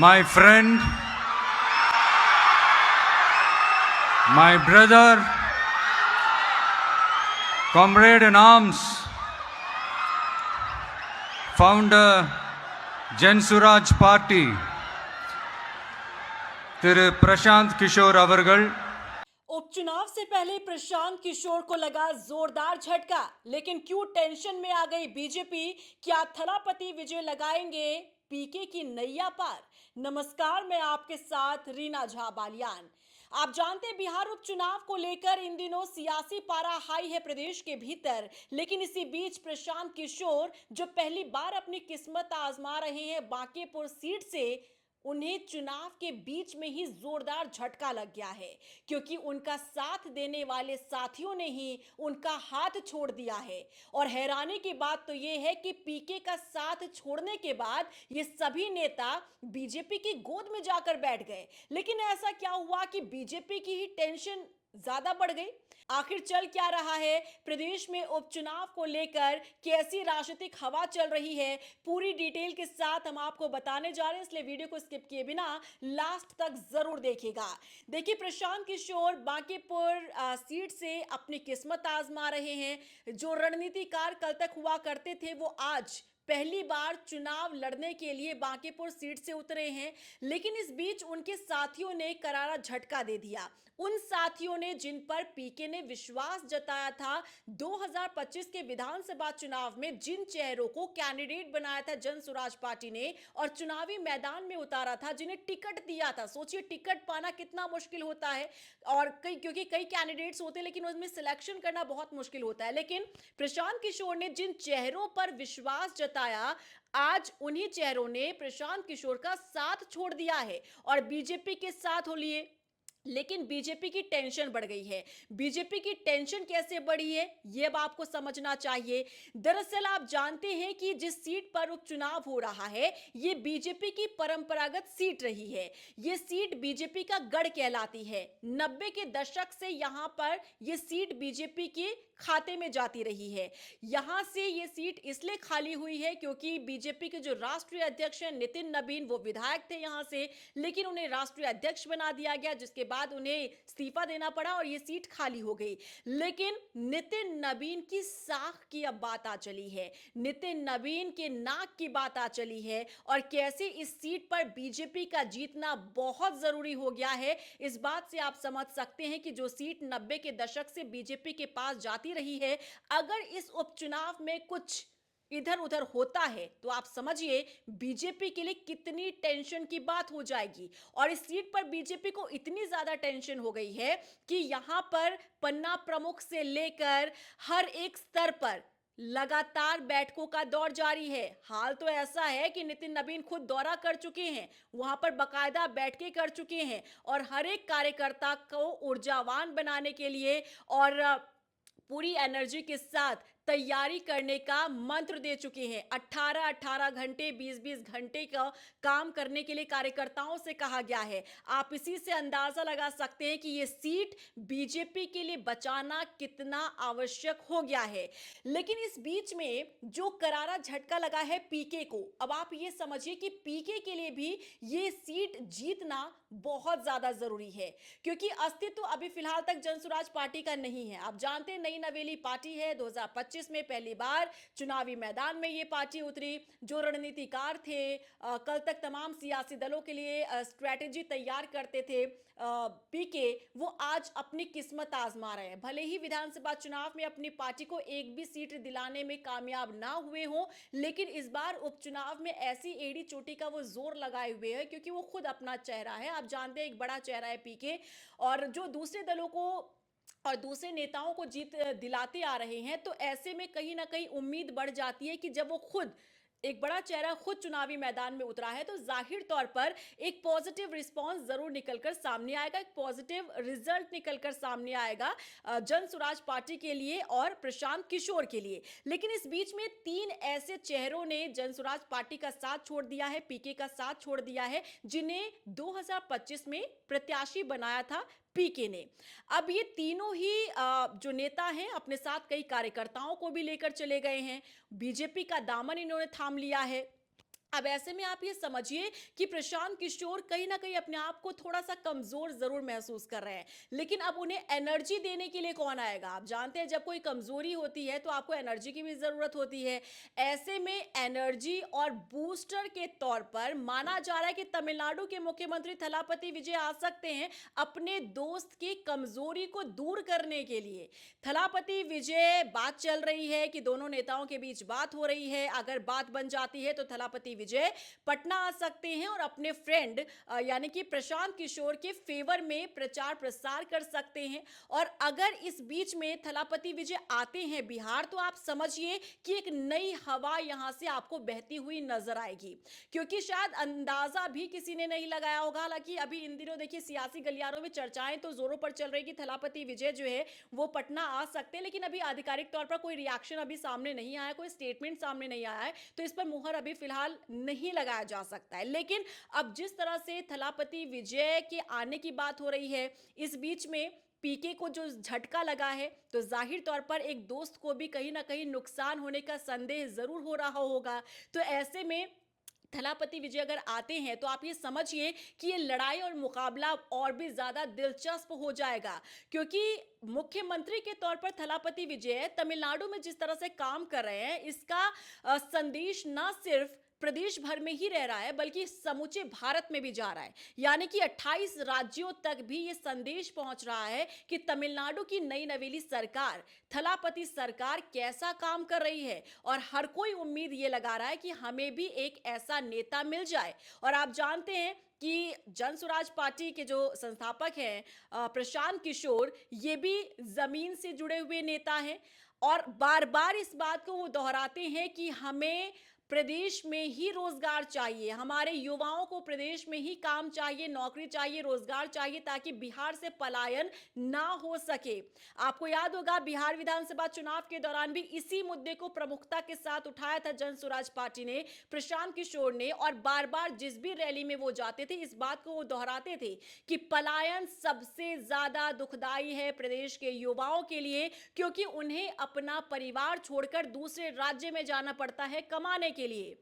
my friend, my brother, comrade in arms, founder, Jan Suraj Party, திரு प्रशांत किशोर அவர்கள் उपचुनाव से पहले प्रशांत किशोर को लगा जोरदार झटका, लेकिन क्यों टेंशन में आ गई बीजेपी? क्या थलापति विजय लगाएंगे पीके की नैया पार? नमस्कार, मैं आपके साथ रीना झा बालियान। आप जानते हैं बिहार उपचुनाव को लेकर इन दिनों सियासी पारा हाई है प्रदेश के भीतर, लेकिन इसी बीच प्रशांत किशोर जो पहली बार अपनी किस्मत आजमा रहे हैं बांकीपुर सीट से, उन्हें चुनाव के बीच में ही जोरदार झटका लग गया है, क्योंकि उनका साथ देने वाले साथियों ने ही उनका हाथ छोड़ दिया है। और हैरानी की बात तो यह है कि पीके का साथ छोड़ने के बाद ये सभी नेता बीजेपी की गोद में जाकर बैठ गए। लेकिन ऐसा क्या हुआ कि बीजेपी की ही टेंशन ज्यादा बढ़ गई? आखिर चल क्या रहा है प्रदेश में उपचुनाव को लेकर? कैसी राजनीतिक हवा चल रही है? पूरी डिटेल के साथ हम आपको बताने जा रहे हैं, इसलिए वीडियो को स्किप किए बिना लास्ट तक जरूर देखिएगा। देखिए, प्रशांत किशोर बांकीपुर सीट से अपनी किस्मत आजमा रहे हैं। जो रणनीतिकार कल तक हुआ करते थे, वो आज पहली बार चुनाव लड़ने के लिए बांकीपुर सीट से उतरे हैं। लेकिन इस बीच उनके साथियों ने करारा झटका दे दिया। उन साथियों ने जिन पर पीके ने विश्वास जताया था 2025 के विधानसभा चुनाव में, जिन चेहरों को कैंडिडेट बनाया था जन स्वराज पार्टी ने और चुनावी मैदान में उतारा था, जिन्हें टिकट दिया था। सोचिए, टिकट पाना कितना मुश्किल होता है, और क्योंकि कई कैंडिडेट्स होते हैं लेकिन उसमें सिलेक्शन करना बहुत मुश्किल होता है। लेकिन प्रशांत किशोर ने जिन चेहरों पर विश्वास जताया, आज उन्हीं चेहरों ने प्रशांत किशोर का साथ छोड़ दिया है और बीजेपी के साथ हो लिए। लेकिन बीजेपी की टेंशन बढ़ गई है। बीजेपी की टेंशन कैसे बढ़ी है, यह अब आपको समझना चाहिए। दरअसल आप जानते हैं कि जिस सीट पर उपचुनाव हो रहा है, यह बीजेपी की परंपरागत सीट रही है। यह सीट बीजेपी का गढ़ कहलाती है। 90 के दशक से यहां पर यह सीट बीजेपी के खाते में जाती रही है। यहां से यह सीट इसलिए खाली हुई है क्योंकि बीजेपी के जो राष्ट्रीय अध्यक्ष हैं नितिन नबीन, वो विधायक थे यहां से, लेकिन उन्हें राष्ट्रीय अध्यक्ष बना दिया गया, जिसके बाद उन्हें इस्तीफा देना पड़ा और यह सीट खाली हो गई। लेकिन नितिन नबीन की साख की अब बात आ चली है, नितिन नबीन के नाक की बात आ चली है, और कैसे इस सीट पर बीजेपी का जीतना बहुत जरूरी हो गया है। इस बात से आप समझ सकते हैं कि जो सीट 90 के दशक से बीजेपी के पास जाती रही है, अगर इस उपचुनाव में कुछ इधर उधर होता है तो आप समझिए बीजेपी के लिए कितनी टेंशन की बात हो जाएगी। और इस सीट पर बीजेपी को इतनी ज्यादा टेंशन हो गई है कि यहां पर पन्ना प्रमुख से लेकर हर एक स्तर पर लगातार बैठकों का दौर जारी है। हाल तो ऐसा है कि नितिन नबीन खुद दौरा कर चुके हैं, वहां पर बकायदा बैठकें कर चुके हैं और हर एक कार्यकर्ता को ऊर्जावान बनाने के लिए और पूरी एनर्जी के साथ तैयारी करने का मंत्र दे चुके हैं। 18-18 घंटे, 20-20 घंटे का काम करने के लिए कार्यकर्ताओं से कहा गया है। आप इसी से अंदाजा लगा सकते हैं कि यह सीट बीजेपी के लिए बचाना कितना आवश्यक हो गया है। लेकिन इस बीच में जो करारा झटका लगा है पीके को, अब आप ये समझिए कि पीके के लिए भी यह सीट जीतना बहुत ज्यादा जरूरी है, क्योंकि अस्तित्व अभी फिलहाल तक जनसुराज पार्टी का नहीं है। आप जानते हैं, नई नवेली पार्टी है। 2025 में पहली बार चुनावी मैदान में ये पार्टी उतरी। जो रणनीतिकार थे, कल तक तमाम सियासी दलों के लिए स्ट्रैटेजी तैयार करते थे पीके, वो आज अपनी किस्मत आजमा रहे हैं। भले ही विधानसभा चुनाव में अपनी पार्टी को एक भी सीट दिलाने में कामयाब ना हुए हो, लेकिन इस बार उपचुनाव में ऐसी एड़ी चोटी का वो जोर लगाए हुए है, क्योंकि वो खुद अपना चेहरा है। आप जानते हैं, एक बड़ा चेहरा है पीके, और जो दूसरे दलों को और दूसरे नेताओं को जीत दिलाते आ रहे हैं, तो ऐसे में कहीं ना कहीं उम्मीद बढ़ जाती है कि जब वो खुद एक बड़ा चेहरा खुद चुनावी मैदान में उतरा है, तो जाहिर तौर पर एक पॉजिटिव रिस्पांस जरूर निकलकर सामने आएगा, एक पॉजिटिव रिजल्ट निकलकर सामने आएगा जन स्वराज पार्टी के लिए और प्रशांत किशोर के लिए। लेकिन इस बीच में 3 ऐसे चेहरों ने जन स्वराज पार्टी का साथ छोड़ दिया है, पीके का साथ छोड़ दिया है, जिन्हें 2025 में प्रत्याशी बनाया था पीके ने। अब ये तीनों ही जो नेता हैं, अपने साथ कई कार्यकर्ताओं को भी लेकर चले गए हैं। बीजेपी का दामन इन्होंने थाम लिया है। अब ऐसे में आप ये समझिए कि प्रशांत किशोर कहीं ना कहीं अपने आप को थोड़ा सा कमजोर जरूर महसूस कर रहे हैं, लेकिन अब उन्हें एनर्जी देने के लिए कौन आएगा? आप जानते हैं जब कोई कमजोरी होती है तो आपको एनर्जी की भी जरूरत होती है। ऐसे में एनर्जी और बूस्टर के तौर पर माना जा रहा है कि तमिलनाडु के मुख्यमंत्री थलापति विजय आ सकते हैं अपने दोस्त की कमजोरी को दूर करने के लिए। थलापति विजय, बात चल रही है कि दोनों नेताओं के बीच बात हो रही है, अगर बात बन जाती है तो थलापति विजय पटना आ सकते हैं और अपने फ्रेंड यानी कि प्रशांत किशोर के फेवर में प्रचार प्रसार कर सकते हैं। और अगर इस बीच में थलापति विजय आते हैं बिहार, तो आप समझिए कि एक नई हवा यहां से आपको बहती हुई नजर आएगी, क्योंकि शायद अंदाजा भी किसी ने नहीं लगाया होगा। हालांकि अभी इन दिनों देखिए सियासी गलियारों में चर्चाएं तो जोरों पर चल रही कि थलापति विजय जो है वो पटना आ सकते हैं, लेकिन अभी आधिकारिक तौर पर कोई रिएक्शन अभी सामने नहीं आया, कोई स्टेटमेंट सामने नहीं आया है, तो इस पर मुहर अभी फिलहाल नहीं लगाया जा सकता है। लेकिन अब जिस तरह से थलापति विजय के आने की बात हो रही है, इस बीच में पीके को जो झटका लगा है, तो जाहिर तौर पर एक दोस्त को भी कहीं ना कहीं नुकसान होने का संदेह जरूर हो रहा होगा। तो ऐसे में थलापति विजय अगर आते हैं तो आप ये समझिए कि ये लड़ाई और मुकाबला और भी ज्यादा दिलचस्प हो जाएगा, क्योंकि मुख्यमंत्री के तौर पर थलापति विजय तमिलनाडु में जिस तरह से काम कर रहे हैं, इसका संदेश न सिर्फ प्रदेश भर में ही रह रहा है बल्कि समूचे भारत में भी जा रहा है। यानी कि 28 राज्यों तक भी ये संदेश पहुंच रहा है कि तमिलनाडु की नई नवेली सरकार, थलापति सरकार कैसा काम कर रही है, और हर कोई उम्मीद ये लगा रहा है कि हमें भी एक ऐसा नेता मिल जाए। और आप जानते हैं कि जन स्वराज पार्टी के जो संस्थापक हैं प्रशांत किशोर, ये भी जमीन से जुड़े हुए नेता हैं और बार बार इस बात को वो दोहराते हैं कि हमें प्रदेश में ही रोजगार चाहिए, हमारे युवाओं को प्रदेश में ही काम चाहिए, नौकरी चाहिए, रोजगार चाहिए, ताकि बिहार से पलायन ना हो सके। आपको याद होगा बिहार विधानसभा चुनाव के दौरान भी इसी मुद्दे को प्रमुखता के साथ उठाया था जन स्वराज पार्टी ने, प्रशांत किशोर ने, और बार बार जिस भी रैली में वो जाते थे इस बात को वो दोहराते थे कि पलायन सबसे ज्यादा दुखदाई है प्रदेश के युवाओं के लिए, क्योंकि उन्हें अपना परिवार छोड़कर दूसरे राज्य में जाना पड़ता है कमाने के लिए।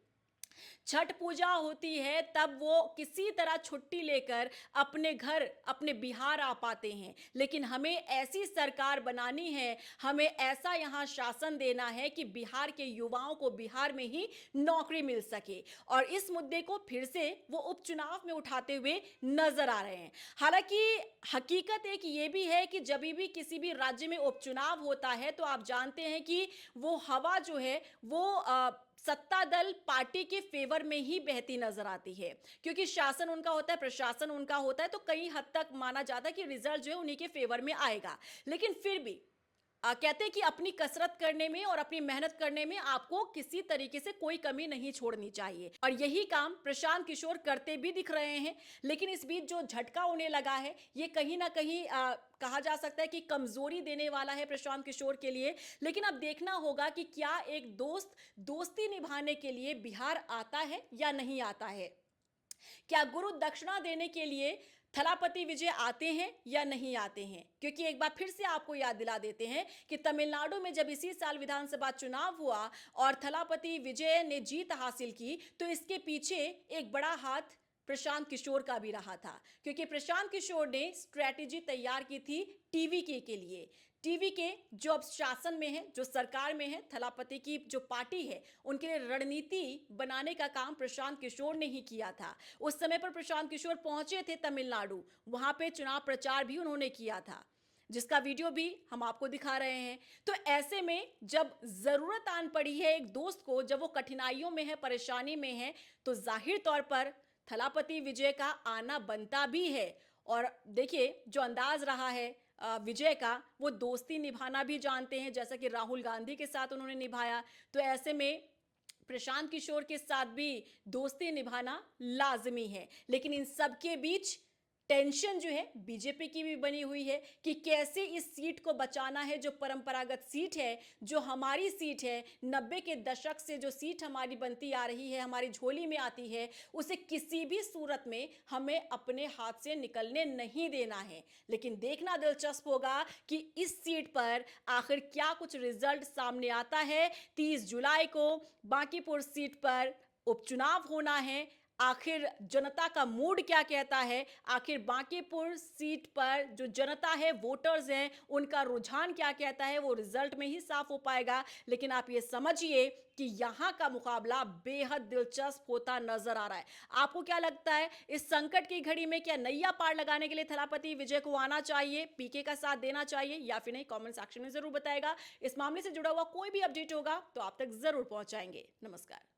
छठ पूजा होती है तब वो किसी तरह छुट्टी लेकर अपने घर, अपने बिहार आ पाते हैं, लेकिन हमें ऐसी सरकार बनानी है, हमें ऐसा यहाँ शासन देना है कि बिहार के युवाओं को बिहार में ही नौकरी मिल सके। और इस मुद्दे को फिर से वो उपचुनाव में उठाते हुए नजर आ रहे हैं। हालांकि हकीकत एक ये भी है कि जब भी किसी भी राज्य में उपचुनाव होता है तो आप जानते हैं कि वो हवा जो है वो सत्ता दल पार्टी के फेवर में ही बहती नजर आती है, क्योंकि शासन उनका होता है, प्रशासन उनका होता है, तो कई हद तक माना जाता है कि रिजल्ट जो है उन्हीं के फेवर में आएगा। लेकिन फिर भी कहते हैं कि अपनी कसरत करने में और अपनी मेहनत करने में आपको किसी तरीके से कोई कमी नहीं छोड़नी चाहिए, और यही काम प्रशांत किशोर करते भी दिख रहे हैं। लेकिन इस बीच जो झटका उन्हें लगा है ये कहीं ना कहीं कहा जा सकता है कि कमजोरी देने वाला है प्रशांत किशोर के लिए। लेकिन अब देखना होगा कि क्या एक दोस्त दोस्ती निभाने के लिए बिहार आता है या नहीं आता है, क्या गुरु दक्षिणा देने के लिए थलापति विजय आते हैं या नहीं आते हैं। क्योंकि एक बार फिर से आपको याद दिला देते हैं कि तमिलनाडु में जब इसी साल विधानसभा चुनाव हुआ और थलापति विजय ने जीत हासिल की, तो इसके पीछे एक बड़ा हाथ प्रशांत किशोर का भी रहा था, क्योंकि प्रशांत किशोर ने स्ट्रैटेजी तैयार की थी टीवीके के लिए। टीवीके जो अब शासन में है, जो सरकार में है, थलापति की जो पार्टी है, उनके लिए रणनीति बनाने का काम प्रशांत किशोर ने ही किया था। उस समय पर प्रशांत किशोर पहुंचे थे तमिलनाडु, वहां पे चुनाव प्रचार भी उन्होंने किया था, जिसका वीडियो भी हम आपको दिखा रहे हैं। तो ऐसे में जब जरूरत आन पड़ी है एक दोस्त को, जब वो कठिनाइयों में है, परेशानी में है, तो जाहिर तौर पर थलापति विजय का आना बनता भी है। और देखिए जो अंदाज रहा है विजय का, वो दोस्ती निभाना भी जानते हैं, जैसा कि राहुल गांधी के साथ उन्होंने निभाया। तो ऐसे में प्रशांत किशोर के साथ भी दोस्ती निभाना लाजमी है। लेकिन इन सब के बीच टेंशन जो है बीजेपी की भी बनी हुई है कि कैसे इस सीट को बचाना है, जो परंपरागत सीट है, जो हमारी सीट है, 90 के दशक से जो सीट हमारी बनती आ रही है, हमारी झोली में आती है, उसे किसी भी सूरत में हमें अपने हाथ से निकलने नहीं देना है। लेकिन देखना दिलचस्प होगा कि इस सीट पर आखिर क्या कुछ रिजल्ट सामने आता है। 30 जुलाई को बांकीपुर सीट पर उपचुनाव होना है, आखिर जनता का मूड क्या कहता है, आखिर बांकीपुर सीट पर जो जनता है, वोटर्स हैं, उनका रुझान क्या कहता है, वो रिजल्ट में ही साफ हो पाएगा। लेकिन आप ये समझिए कि यहां का मुकाबला बेहद दिलचस्प होता नजर आ रहा है। आपको क्या लगता है, इस संकट की घड़ी में क्या नैया पार लगाने के लिए थलापति विजय को आना चाहिए, पीके का साथ देना चाहिए या फिर नहीं? कमेंट सेक्शन में जरूर बताएगा। इस मामले से जुड़ा हुआ कोई भी अपडेट होगा तो आप तक जरूर पहुंचाएंगे। नमस्कार।